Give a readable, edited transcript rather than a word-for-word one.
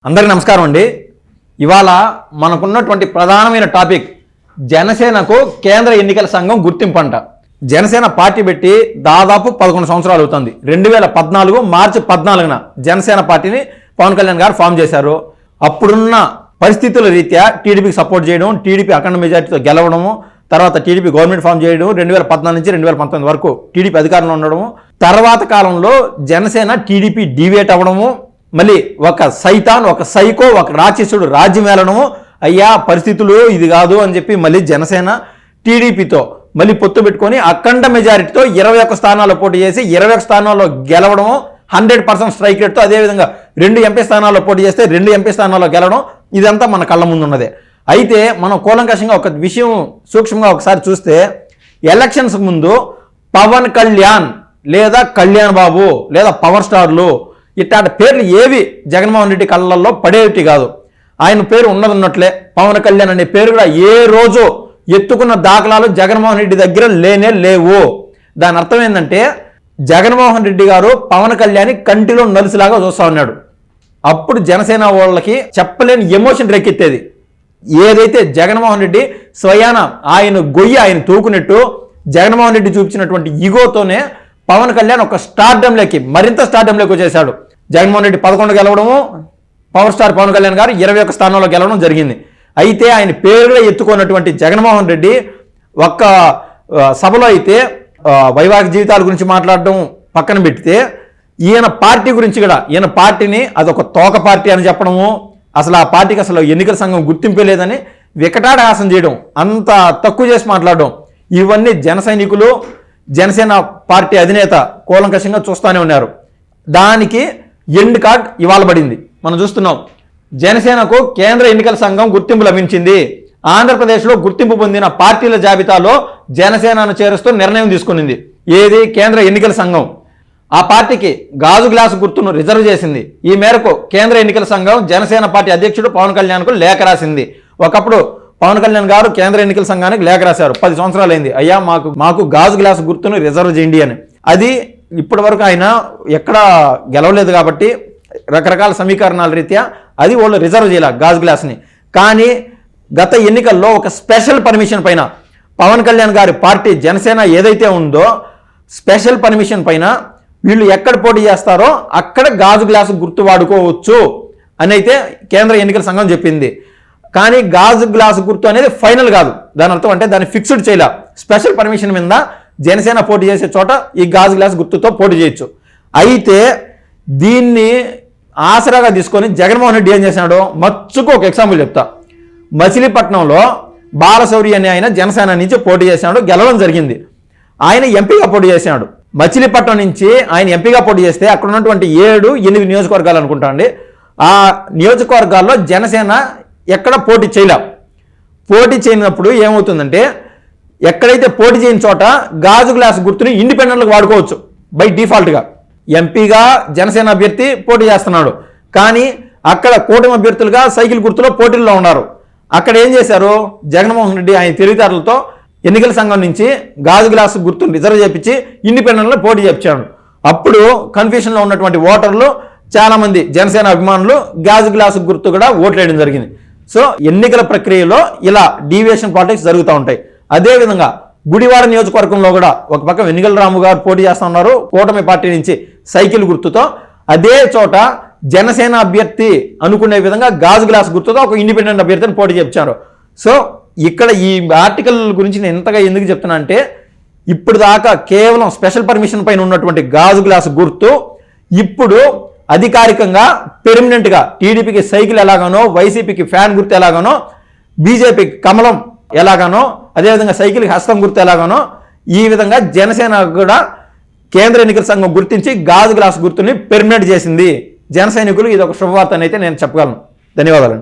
అందరికీ నమస్కారం అండి. ఇవాళ మనకున్నటువంటి ప్రధానమైన టాపిక్ జనసేనకు కేంద్ర ఎన్నికల సంఘం గుర్తింపంట. జనసేన పార్టీ పెట్టి దాదాపు 11 సంవత్సరాలు అవుతుంది. 2014 మార్చి 14న జనసేన పార్టీని పవన్ కళ్యాణ్ గారు ఫామ్ చేశారు. అప్పుడున్న పరిస్థితుల రీత్యా టీడీపీకి సపోర్ట్ చేయడం, టీడీపీ అఖండ మెజార్టీతో గెలవడము, తర్వాత టీడీపీ గవర్నమెంట్ ఫామ్ చేయడం, 2014 నుంచి 2019 వరకు టీడీపీ అధికారంలో ఉండడము, తర్వాత కాలంలో జనసేన టీడీపీ డివేట్ అవ్వడము, మళ్ళీ ఒక సైతాన్, ఒక సైకో, ఒక రాక్షసుడు రాజ్యం వెళ్ళడము, అయ్యా పరిస్థితులు ఇది కాదు అని చెప్పి మళ్ళీ జనసేన టీడీపీతో మళ్ళీ పొత్తు పెట్టుకొని అఖండ మెజారిటీతో 21 స్థానాల్లో పోటీ చేసి 21 స్థానాల్లో గెలవడము, 100% స్ట్రైక్ రేట్తో, అదేవిధంగా 2 ఎంపీ స్థానాల్లో పోటీ చేస్తే 2 ఎంపీ స్థానాల్లో గెలవడం, ఇదంతా మన కళ్ళ ముందు ఉన్నదే. అయితే మనం కూలంకషంగా ఒక విషయం సూక్ష్మంగా ఒకసారి చూస్తే, ఎలక్షన్స్ ముందు పవన్ కళ్యాణ్ లేదా కళ్యాణ్ బాబు లేదా పవర్ స్టార్లు ఇట్లాంటి పేర్లు ఏవి జగన్మోహన్ రెడ్డి కళ్ళల్లో పడేవి కాదు. ఆయన పేరు ఉన్నట్లే పవన్ కళ్యాణ్ అనే పేరు కూడా ఏ రోజు ఎత్తుకున్న దాఖలాలు జగన్మోహన్ రెడ్డి దగ్గర లేనే లేవు. దాని అర్థం ఏంటంటే, జగన్మోహన్ రెడ్డి గారు పవన్ కళ్యాణ్ కంటిలో నలుసులాగా చూస్తా ఉన్నాడు. అప్పుడు జనసేన వాళ్ళకి చెప్పలేని ఎమోషన్ రేకెత్తేది. ఏదైతే జగన్మోహన్ రెడ్డి స్వయాన ఆయన గొయ్యి ఆయన తూకునట్టు జగన్మోహన్ రెడ్డి చూపించినటువంటి ఈగోతోనే పవన్ కళ్యాణ్ ఒక స్టార్డంలోకి, మరింత స్టార్డంలోకి వచ్చేసాడు. జగన్మోహన్ రెడ్డి 11 గెలవడము, పవర్ స్టార్ పవన్ కళ్యాణ్ గారు 21 స్థానంలో గెలవడం జరిగింది. అయితే ఆయన పేరుగా ఎత్తుకున్నటువంటి జగన్మోహన్ రెడ్డి ఒక్క సభలో అయితే వైవాహిక జీవితాల గురించి మాట్లాడడం పక్కన పెడితే, ఈయన పార్టీ గురించి కూడా, ఈయన పార్టీని అదొక తోక పార్టీ అని చెప్పడము, అసలు ఆ పార్టీకి అసలు ఎన్నికల సంఘం గుర్తింపే లేదని వికటాటహాసం చేయడం, అంత తక్కువ చేసి మాట్లాడడం, ఇవన్నీ జన సైనికులు, జనసేన పార్టీ అధినేత కూలంకషంగా చూస్తూనే ఉన్నారు. దానికి ఎండ్ కార్డ్ ఇవాళ పడింది. మనం చూస్తున్నాం, జనసేనకు కేంద్ర ఎన్నికల సంఘం గుర్తింపు లభించింది. ఆంధ్రప్రదేశ్లో గుర్తింపు పొందిన పార్టీల జాబితాలో జనసేనను చేరుస్తూ నిర్ణయం తీసుకునింది. ఏది? కేంద్ర ఎన్నికల సంఘం. ఆ పార్టీకి గాజు గ్లాసు గుర్తును రిజర్వ్ చేసింది. ఈ మేరకు కేంద్ర ఎన్నికల సంఘం జనసేన పార్టీ అధ్యక్షుడు పవన్ కళ్యాణ్కు లేఖ రాసింది. ఒకప్పుడు పవన్ కళ్యాణ్ గారు కేంద్ర ఎన్నికల సంఘానికి లేఖ రాశారు. 10 సంవత్సరాలు అయింది, అయ్యా మాకు గాజు గ్లాసు గుర్తును రిజర్వ్ చేయండి అని. అది ఇప్పటి వరకు ఆయన ఎక్కడ గెలవలేదు కాబట్టి రకరకాల సమీకరణాల రీత్యా అది వాళ్ళు రిజర్వ్ చేయాలి గాజు గ్లాస్ని. కానీ గత ఎన్నికల్లో ఒక స్పెషల్ పర్మిషన్ పైన పవన్ కళ్యాణ్ గారి పార్టీ జనసేన ఏదైతే ఉందో, స్పెషల్ పర్మిషన్ పైన వీళ్ళు ఎక్కడ పోటీ చేస్తారో అక్కడ గాజు గ్లాసు గుర్తు వాడుకోవచ్చు అని అయితే కేంద్ర ఎన్నికల సంఘం చెప్పింది. కానీ గాజు గ్లాసు గుర్తు అనేది ఫైనల్ కాదు. దాని అర్థం అంటే దాన్ని ఫిక్స్డ్ చేయాల. స్పెషల్ పర్మిషన్ మీద జనసేన పోటీ చేసే చోట ఈ గాజు గ్లాసు గుర్తుతో పోటీ చేయొచ్చు. అయితే దీన్ని ఆసరాగా తీసుకొని జగన్మోహన్ రెడ్డి ఏం చేసినాడో మచ్చుకు ఒక ఎగ్జాంపుల్ చెప్తా. మచిలీపట్నంలో బాలశౌరి అనే ఆయన జనసేన నుంచి పోటీ చేసినాడు, గెలవడం జరిగింది. ఆయన ఎంపీగా పోటీ చేసినాడు. మచిలీపట్నం నుంచి ఆయన ఎంపీగా పోటీ చేస్తే అక్కడ ఉన్నటువంటి 7-8 నియోజకవర్గాలు అనుకుంటా అండి. ఆ నియోజకవర్గాల్లో జనసేన ఎక్కడ పోటీ చేయలేం. పోటీ చేయనప్పుడు ఏమవుతుందంటే, ఎక్కడైతే పోటీ చేయని చోట గాజు గ్లాస్ గుర్తుని ఇండిపెండెంట్గా వాడుకోవచ్చు బై డిఫాల్ట్గా. ఎంపీగా జనసేన అభ్యర్థి పోటీ చేస్తున్నాడు, కానీ అక్కడ కూటమి అభ్యర్థులుగా సైకిల్ గుర్తులో పోటీల్లో ఉన్నారు. అక్కడ ఏం చేశారు, జగన్మోహన్ రెడ్డి ఆయన తెలివితేటలతో ఎన్నికల సంఘం నుంచి గాజు గ్లాసు గుర్తును రిజర్వ్ చేయించి ఇండిపెండెంట్లో పోటీ చేయించాడు. అప్పుడు కన్ఫ్యూషన్లో ఉన్నటువంటి ఓటర్లు చాలామంది జనసేన అభిమానులు గాజు గ్లాసు గుర్తు కూడా ఓట్లేయడం జరిగింది. సో ఎన్నికల ప్రక్రియలో ఇలా డీవియేషన్ పాలిటిక్స్ జరుగుతూ ఉంటాయి. అదేవిధంగా గుడివాడ నియోజకవర్గంలో కూడా ఒక పక్క వెనిగల రాము గారు పోటీ చేస్తూ ఉన్నారు కూటమి పార్టీ నుంచి సైకిల్ గుర్తుతో. అదే చోట జనసేన అభ్యర్థి అనుకునే విధంగా గాజు గ్లాస్ గుర్తుతో ఒక ఇండిపెండెంట్ అభ్యర్థిని పోటీ చేయించారు. సో ఇక్కడ ఈ ఆర్టికల్ గురించి నేను ఎంతగా ఎందుకు చెప్తున్నా అంటే, ఇప్పుడు దాకా కేవలం స్పెషల్ పర్మిషన్ పైన ఉన్నటువంటి గాజు గ్లాస్ గుర్తు ఇప్పుడు అధికారికంగా పెర్మనెంట్గా టీడీపీకి సైకిల్ ఎలాగానో, వైసీపీకి ఫ్యాన్ గుర్తు ఎలాగానో, బీజేపీకి కమలం ఎలాగానో, అదేవిధంగా సైకిల్కి హస్తం గుర్తు ఎలాగానో, ఈ విధంగా జనసేన కూడా కేంద్ర ఎన్నికల సంఘం గుర్తించి గాజు గ్లాస్ గుర్తుని పెర్మనెంట్ చేసింది. జన సైనికులు ఇది ఒక శుభవార్త అని అయితే నేను చెప్పగలను. ధన్యవాదాలు.